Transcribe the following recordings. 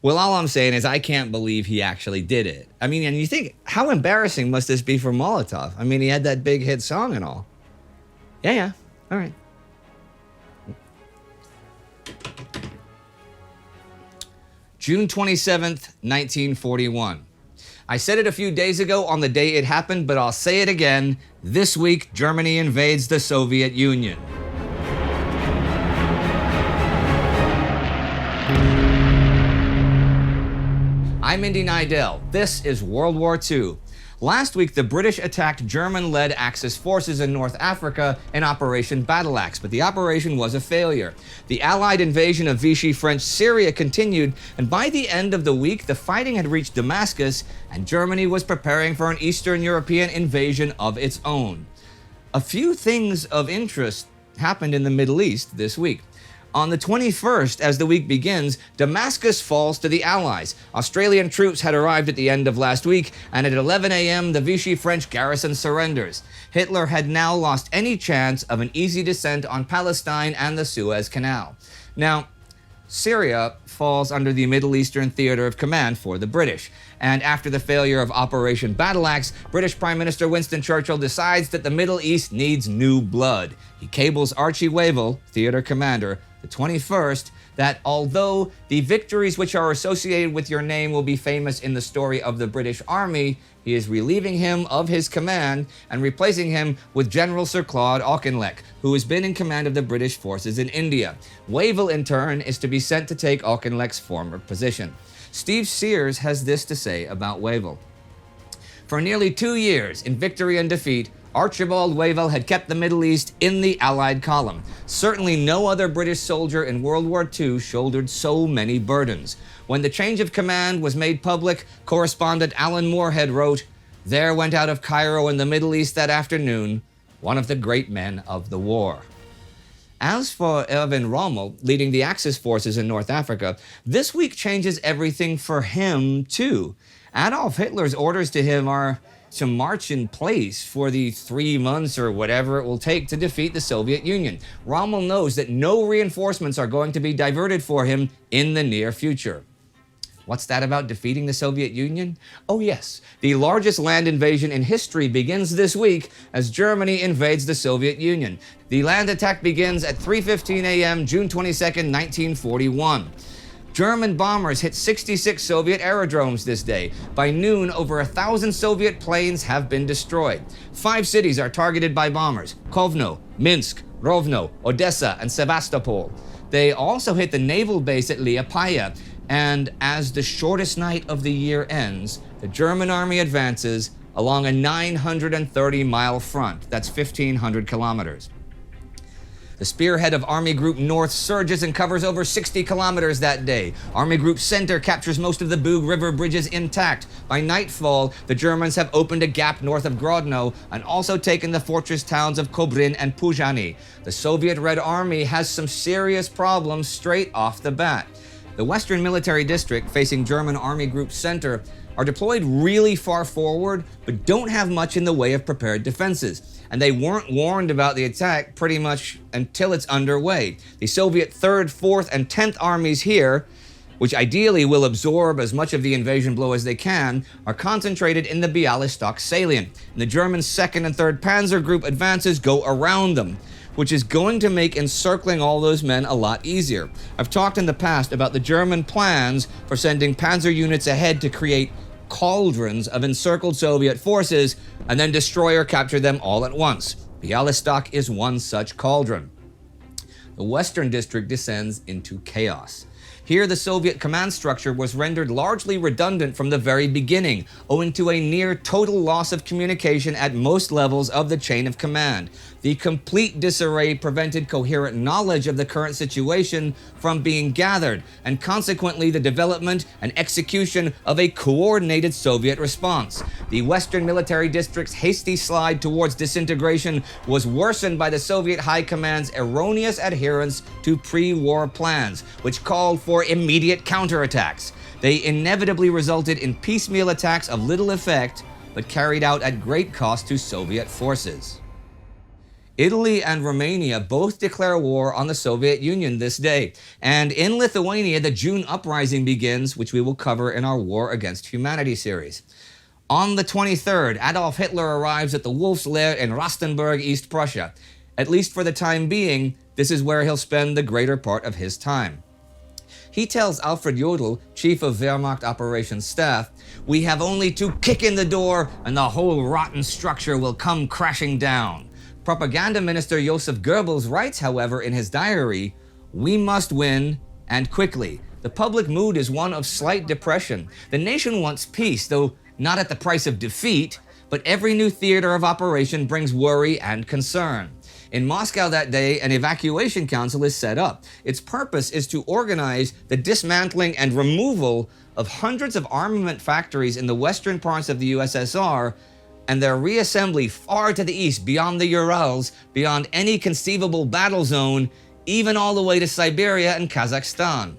Well, all I'm saying is I can't believe he actually did it. I mean, and you think, how embarrassing must this be for Molotov? I mean, he had that big hit song and all. Yeah, all right. June 27th, 1941. I said it a few days ago on the day it happened, but I'll say it again. This week, Germany invades the Soviet Union. I'm Indy Neidell. This is World War II. Last week, the British attacked German-led Axis forces in North Africa in Operation Battle Axe, but the operation was a failure. The Allied invasion of Vichy French Syria continued, and by the end of the week, the fighting had reached Damascus, and Germany was preparing for an Eastern European invasion of its own. A few things of interest happened in the Middle East this week. On the 21st, as the week begins, Damascus falls to the Allies. Australian troops had arrived at the end of last week, and at 11 a.m., the Vichy French garrison surrenders. Hitler had now lost any chance of an easy descent on Palestine and the Suez Canal. Now, Syria falls under the Middle Eastern Theater of Command for the British. And after the failure of Operation Battle Axe, British Prime Minister Winston Churchill decides that the Middle East needs new blood. He cables Archie Wavell, theater commander, the 21st, that although the victories which are associated with your name will be famous in the story of the British Army, he is relieving him of his command and replacing him with General Sir Claude Auchinleck, who has been in command of the British forces in India. Wavell, in turn, is to be sent to take Auchinleck's former position. Steve Sears has this to say about Wavell. For nearly 2 years, in victory and defeat, Archibald Wavell had kept the Middle East in the Allied column. Certainly no other British soldier in World War II shouldered so many burdens. When the change of command was made public, correspondent Alan Moorhead wrote, "There went out of Cairo in the Middle East that afternoon one of the great men of the war." As for Erwin Rommel, leading the Axis forces in North Africa, this week changes everything for him, too. Adolf Hitler's orders to him are to march in place for the 3 months or whatever it will take to defeat the Soviet Union. Rommel knows that no reinforcements are going to be diverted for him in the near future. What's that about defeating the Soviet Union? Oh yes, the largest land invasion in history begins this week as Germany invades the Soviet Union. The land attack begins at 3:15 a.m. June 22nd, 1941. German bombers hit 66 Soviet aerodromes this day. By noon, over 1,000 Soviet planes have been destroyed. 5 cities are targeted by bombers: Kovno, Minsk, Rovno, Odessa, and Sevastopol. They also hit the naval base at Liepaja, and as the shortest night of the year ends, the German army advances along a 930-mile front. That's 1,500 kilometers. The spearhead of Army Group North surges and covers over 60 kilometers that day. Army Group Center captures most of the Bug River bridges intact. By nightfall, the Germans have opened a gap north of Grodno and also taken the fortress towns of Kobrin and Puzhany. The Soviet Red Army has some serious problems straight off the bat. The Western Military District, facing German Army Group Center, are deployed really far forward, but don't have much in the way of prepared defenses. And they weren't warned about the attack pretty much until it's underway. The Soviet 3rd, 4th, and 10th armies here, which ideally will absorb as much of the invasion blow as they can, are concentrated in the Bialystok salient. And the German 2nd and 3rd Panzer Group advances go around them, which is going to make encircling all those men a lot easier. I've talked in the past about the German plans for sending panzer units ahead to create cauldrons of encircled Soviet forces and then destroy or capture them all at once. Bialystok is one such cauldron. The Western District descends into chaos. Here, the Soviet command structure was rendered largely redundant from the very beginning, owing to a near total loss of communication at most levels of the chain of command. The complete disarray prevented coherent knowledge of the current situation from being gathered, and consequently the development and execution of a coordinated Soviet response. The Western Military District's hasty slide towards disintegration was worsened by the Soviet High Command's erroneous adherence to pre-war plans, which called for immediate counterattacks. They inevitably resulted in piecemeal attacks of little effect, but carried out at great cost to Soviet forces. Italy and Romania both declare war on the Soviet Union this day. And in Lithuania, the June uprising begins, which we will cover in our War Against Humanity series. On the 23rd, Adolf Hitler arrives at the Wolf's Lair in Rastenburg, East Prussia. At least for the time being, this is where he'll spend the greater part of his time. He tells Alfred Jodl, chief of Wehrmacht operations staff, "We have only to kick in the door and the whole rotten structure will come crashing down." Propaganda Minister Joseph Goebbels writes, however, in his diary, "We must win, and quickly." The public mood is one of slight depression. The nation wants peace, though not at the price of defeat, but every new theater of operation brings worry and concern. In Moscow that day, an evacuation council is set up. Its purpose is to organize the dismantling and removal of hundreds of armament factories in the western parts of the USSR and their reassembly far to the east, beyond the Urals, beyond any conceivable battle zone, even all the way to Siberia and Kazakhstan.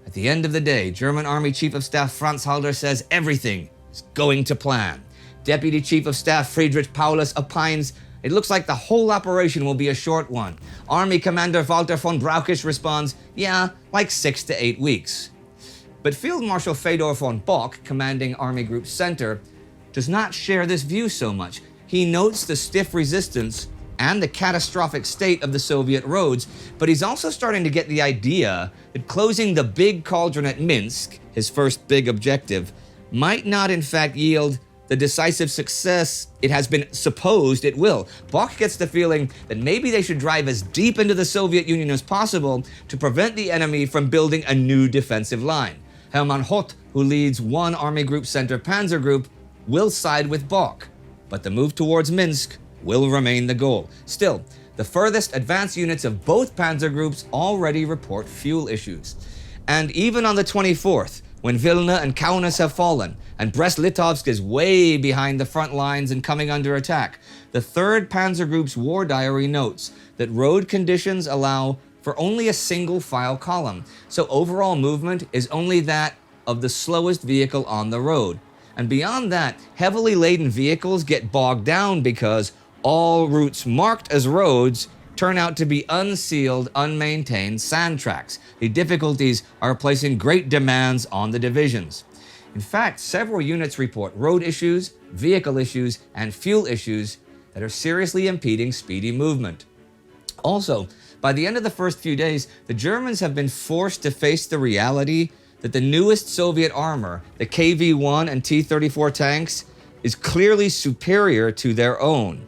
At the end of the day, German Army Chief of Staff Franz Halder says everything is going to plan. Deputy Chief of Staff Friedrich Paulus opines, "It looks like the whole operation will be a short one." Army Commander Walter von Brauchitsch responds, "Yeah, like 6 to 8 weeks." But Field Marshal Fedor von Bock, commanding Army Group Center, does not share this view so much. He notes the stiff resistance and the catastrophic state of the Soviet roads, but he's also starting to get the idea that closing the big cauldron at Minsk, his first big objective, might not in fact yield the decisive success it has been supposed it will. Bock gets the feeling that maybe they should drive as deep into the Soviet Union as possible to prevent the enemy from building a new defensive line. Hermann Hoth, who leads one Army Group Center panzer group, will side with Bock, but the move towards Minsk will remain the goal. Still, the furthest advanced units of both panzer groups already report fuel issues. And even on the 24th, when Vilna and Kaunas have fallen, and Brest-Litovsk is way behind the front lines and coming under attack, the 3rd Panzer Group's war diary notes that road conditions allow for only a single file column, so overall movement is only that of the slowest vehicle on the road. And beyond that, heavily laden vehicles get bogged down because all routes marked as roads turn out to be unsealed, unmaintained sand tracks. The difficulties are placing great demands on the divisions. In fact, several units report road issues, vehicle issues, and fuel issues that are seriously impeding speedy movement. Also, by the end of the first few days, the Germans have been forced to face the reality that the newest Soviet armor, the KV-1 and T-34 tanks, is clearly superior to their own.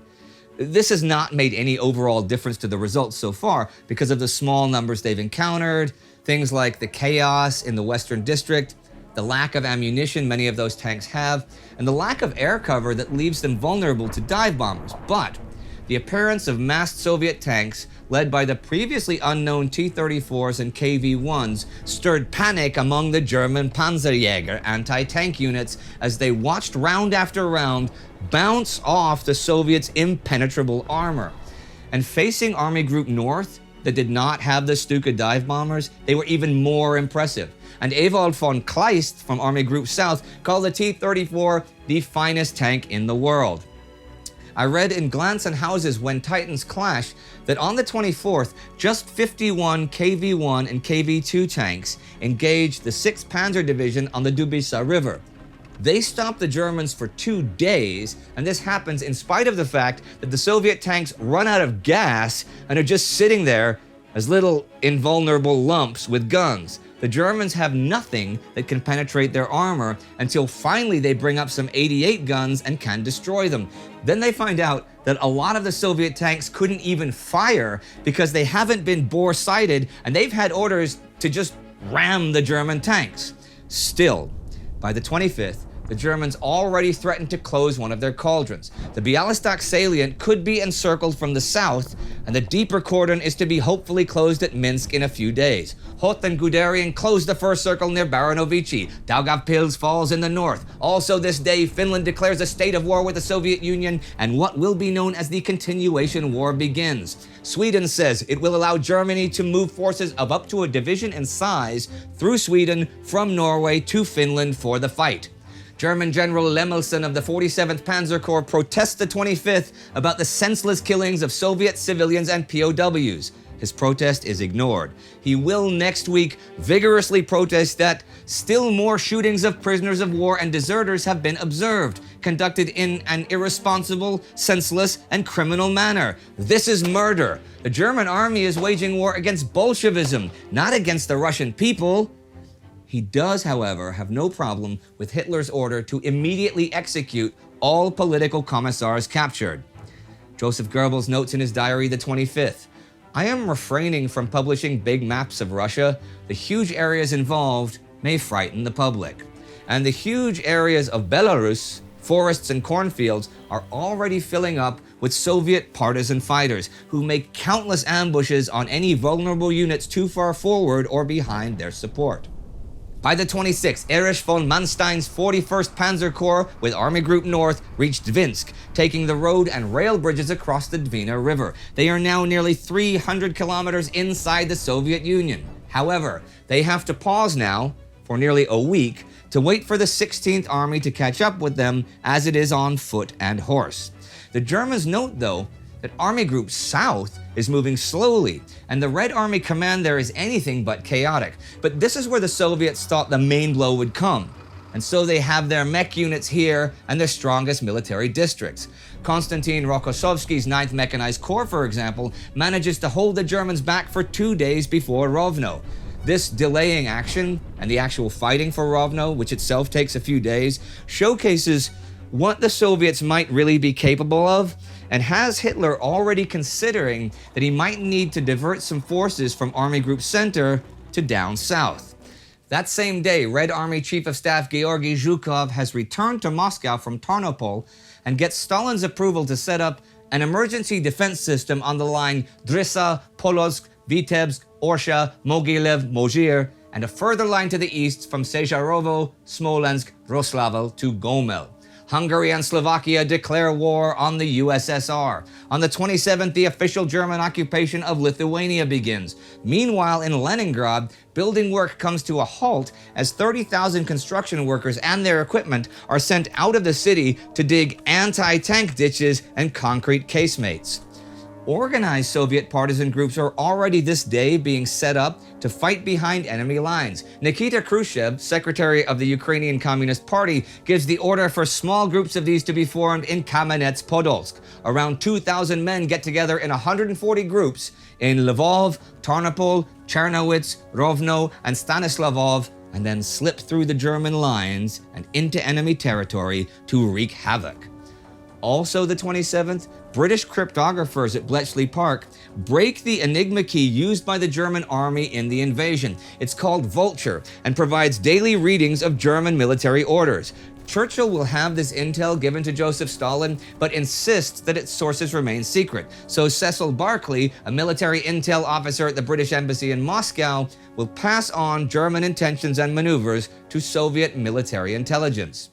This has not made any overall difference to the results so far because of the small numbers they've encountered, things like the chaos in the Western District, the lack of ammunition many of those tanks have, and the lack of air cover that leaves them vulnerable to dive bombers. But the appearance of massed Soviet tanks led by the previously unknown T-34s and KV-1s stirred panic among the German Panzerjäger anti-tank units as they watched round after round bounce off the Soviets' impenetrable armor. And facing Army Group North that did not have the Stuka dive bombers, they were even more impressive. And Ewald von Kleist from Army Group South called the T-34 the finest tank in the world. I read in Glance and Houses When Titans Clash that on the 24th, just 51 KV-1 and KV-2 tanks engaged the 6th Panzer Division on the Dubisa River. They stopped the Germans for 2 days, and this happens in spite of the fact that the Soviet tanks run out of gas and are just sitting there as little invulnerable lumps with guns. The Germans have nothing that can penetrate their armor until finally they bring up some 88 guns and can destroy them. Then they find out that a lot of the Soviet tanks couldn't even fire because they haven't been bore-sighted and they've had orders to just ram the German tanks. Still, by the 25th, the Germans already threatened to close one of their cauldrons. The Bialystok salient could be encircled from the south, and the deeper cordon is to be hopefully closed at Minsk in a few days. Hoth and Guderian closed the first circle near Baranovichi. Daugavpils falls in the north. Also this day, Finland declares a state of war with the Soviet Union, and what will be known as the Continuation War begins. Sweden says it will allow Germany to move forces of up to a division in size through Sweden from Norway to Finland for the fight. German General Lemelsen of the 47th Panzer Corps protests the 25th about the senseless killings of Soviet civilians and POWs. His protest is ignored. He will next week vigorously protest that still more shootings of prisoners of war and deserters have been observed, conducted in an irresponsible, senseless, and criminal manner. This is murder. The German army is waging war against Bolshevism, not against the Russian people. He does, however, have no problem with Hitler's order to immediately execute all political commissars captured. Joseph Goebbels notes in his diary the 25th, "I am refraining from publishing big maps of Russia. The huge areas involved may frighten the public. And the huge areas of Belarus, forests and cornfields, are already filling up with Soviet partisan fighters who make countless ambushes on any vulnerable units too far forward or behind their support." By the 26th, Erich von Manstein's 41st Panzer Corps with Army Group North reached Dvinsk, taking the road and rail bridges across the Dwina River. They are now nearly 300 kilometers inside the Soviet Union. However, they have to pause now for nearly a week to wait for the 16th Army to catch up with them as it is on foot and horse. The Germans note, though, that Army Group South is moving slowly, and the Red Army command there is anything but chaotic. But this is where the Soviets thought the main blow would come, and so they have their mech units here and their strongest military districts. Konstantin Rokossovsky's 9th Mechanized Corps, for example, manages to hold the Germans back for 2 days before Rovno. This delaying action, and the actual fighting for Rovno, which itself takes a few days, showcases what the Soviets might really be capable of, and has Hitler already considering that he might need to divert some forces from Army Group Center to down south. That same day, Red Army Chief of Staff Georgy Zhukov has returned to Moscow from Tarnopol and gets Stalin's approval to set up an emergency defense system on the line Drissa, Polotsk, Vitebsk, Orsha, Mogilev, Mozhir, and a further line to the east from Sezharovo, Smolensk, Roslavl to Gomel. Hungary and Slovakia declare war on the USSR. On the 27th, the official German occupation of Lithuania begins. Meanwhile, in Leningrad, building work comes to a halt as 30,000 construction workers and their equipment are sent out of the city to dig anti-tank ditches and concrete casemates. Organized Soviet partisan groups are already this day being set up to fight behind enemy lines. Nikita Khrushchev, secretary of the Ukrainian Communist Party, gives the order for small groups of these to be formed in Kamenets-Podolsk. Around 2,000 men get together in 140 groups in Lvov, Tarnopol, Chernowitz, Rovno, and Stanislavov, and then slip through the German lines and into enemy territory to wreak havoc. Also the 27th, British cryptographers at Bletchley Park break the Enigma key used by the German army in the invasion. It's called Vulture and provides daily readings of German military orders. Churchill will have this intel given to Joseph Stalin, but insists that its sources remain secret. So Cecil Barclay, a military intel officer at the British Embassy in Moscow, will pass on German intentions and maneuvers to Soviet military intelligence.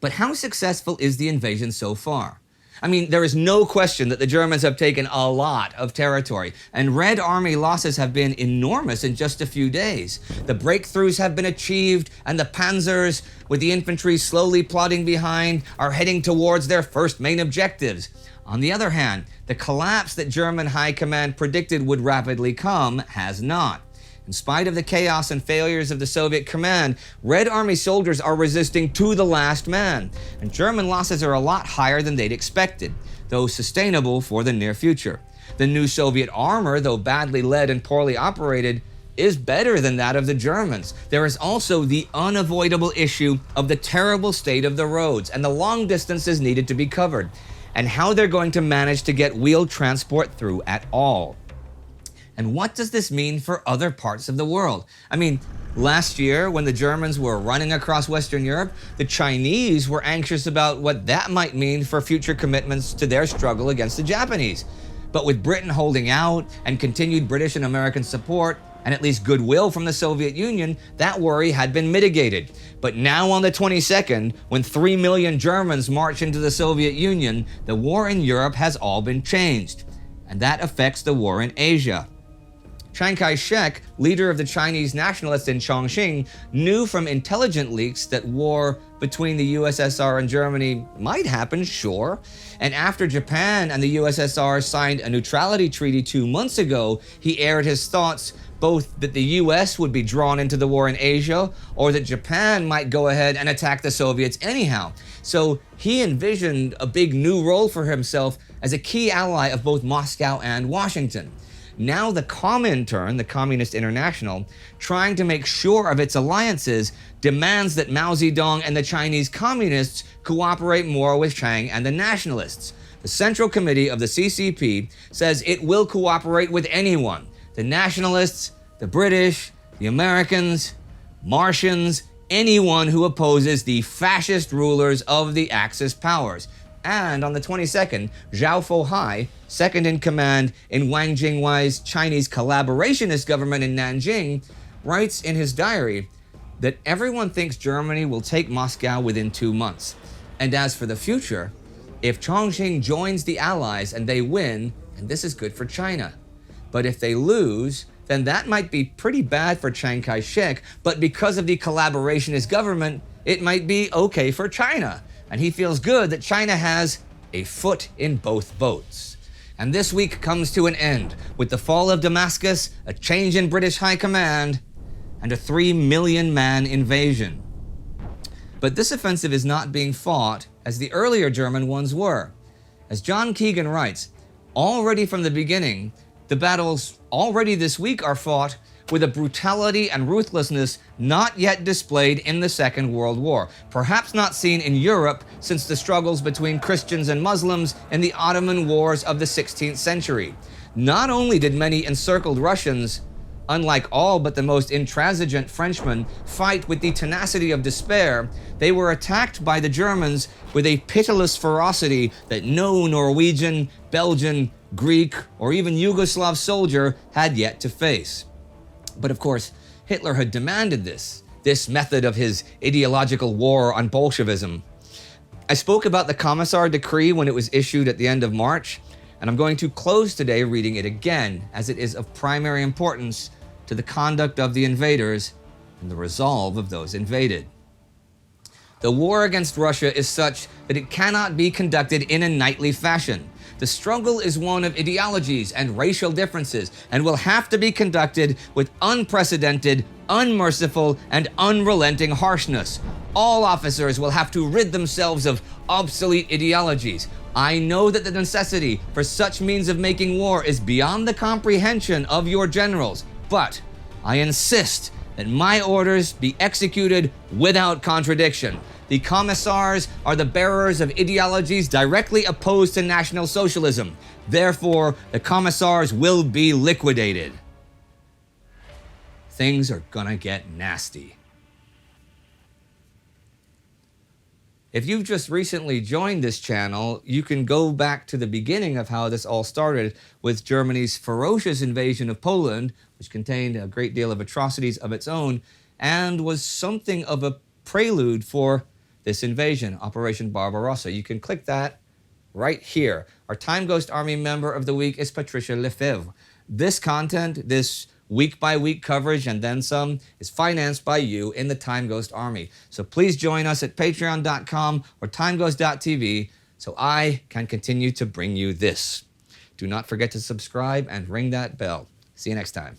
But how successful is the invasion so far? I mean, there is no question that the Germans have taken a lot of territory, and Red Army losses have been enormous in just a few days. The breakthroughs have been achieved, and the panzers, with the infantry slowly plodding behind, are heading towards their first main objectives. On the other hand, the collapse that German high command predicted would rapidly come has not. In spite of the chaos and failures of the Soviet command, Red Army soldiers are resisting to the last man, and German losses are a lot higher than they'd expected, though sustainable for the near future. The new Soviet armor, though badly led and poorly operated, is better than that of the Germans. There is also the unavoidable issue of the terrible state of the roads and the long distances needed to be covered, and how they're going to manage to get wheeled transport through at all. And what does this mean for other parts of the world? I mean, last year, when the Germans were running across Western Europe, the Chinese were anxious about what that might mean for future commitments to their struggle against the Japanese. But with Britain holding out and continued British and American support, and at least goodwill from the Soviet Union, that worry had been mitigated. But now on the 22nd, when 3 million Germans march into the Soviet Union, the war in Europe has all been changed. And that affects the war in Asia. Chiang Kai-shek, leader of the Chinese nationalists in Chongqing, knew from intelligence leaks that war between the USSR and Germany might happen, sure. And after Japan and the USSR signed a neutrality treaty 2 months ago, he aired his thoughts both that the US would be drawn into the war in Asia, or that Japan might go ahead and attack the Soviets anyhow. So he envisioned a big new role for himself as a key ally of both Moscow and Washington. Now the Comintern, the Communist International, trying to make sure of its alliances, demands that Mao Zedong and the Chinese Communists cooperate more with Chiang and the nationalists. The Central Committee of the CCP says it will cooperate with anyone: the nationalists, the British, the Americans, Martians, anyone who opposes the fascist rulers of the Axis powers. And on the 22nd, Zhao Fohai, second in command in Wang Jingwei's Chinese collaborationist government in Nanjing, writes in his diary that everyone thinks Germany will take Moscow within 2 months. And as for the future, if Chongqing joins the Allies and they win, and this is good for China. But if they lose, then that might be pretty bad for Chiang Kai-shek, but because of the collaborationist government, it might be okay for China. And he feels good that China has a foot in both boats. And this week comes to an end with the fall of Damascus, a change in British high command, and a 3 million man invasion. But this offensive is not being fought as the earlier German ones were. As John Keegan writes, already from the beginning, the battles already this week are fought with a brutality and ruthlessness not yet displayed in the Second World War, perhaps not seen in Europe since the struggles between Christians and Muslims in the Ottoman Wars of the 16th century. Not only did many encircled Russians, unlike all but the most intransigent Frenchmen, fight with the tenacity of despair, they were attacked by the Germans with a pitiless ferocity that no Norwegian, Belgian, Greek, or even Yugoslav soldier had yet to face. But of course, Hitler had demanded this method of his ideological war on Bolshevism. I spoke about the Commissar Decree when it was issued at the end of March, and I'm going to close today reading it again, as it is of primary importance to the conduct of the invaders and the resolve of those invaded. The war against Russia is such that it cannot be conducted in a knightly fashion. The struggle is one of ideologies and racial differences, and will have to be conducted with unprecedented, unmerciful, and unrelenting harshness. All officers will have to rid themselves of obsolete ideologies. I know that the necessity for such means of making war is beyond the comprehension of your generals, but I insist that my orders be executed without contradiction. The commissars are the bearers of ideologies directly opposed to National Socialism. Therefore, the commissars will be liquidated. Things are gonna get nasty. If you've just recently joined this channel, you can go back to the beginning of how this all started with Germany's ferocious invasion of Poland, which contained a great deal of atrocities of its own, and was something of a prelude for this invasion, Operation Barbarossa. You can click that right here. Our Time Ghost Army member of the week is Patricia Lefebvre. This content, this week-by-week coverage and then some, is financed by you in the Time Ghost Army. So please join us at patreon.com or timeghost.tv so I can continue to bring you this. Do not forget to subscribe and ring that bell. See you next time.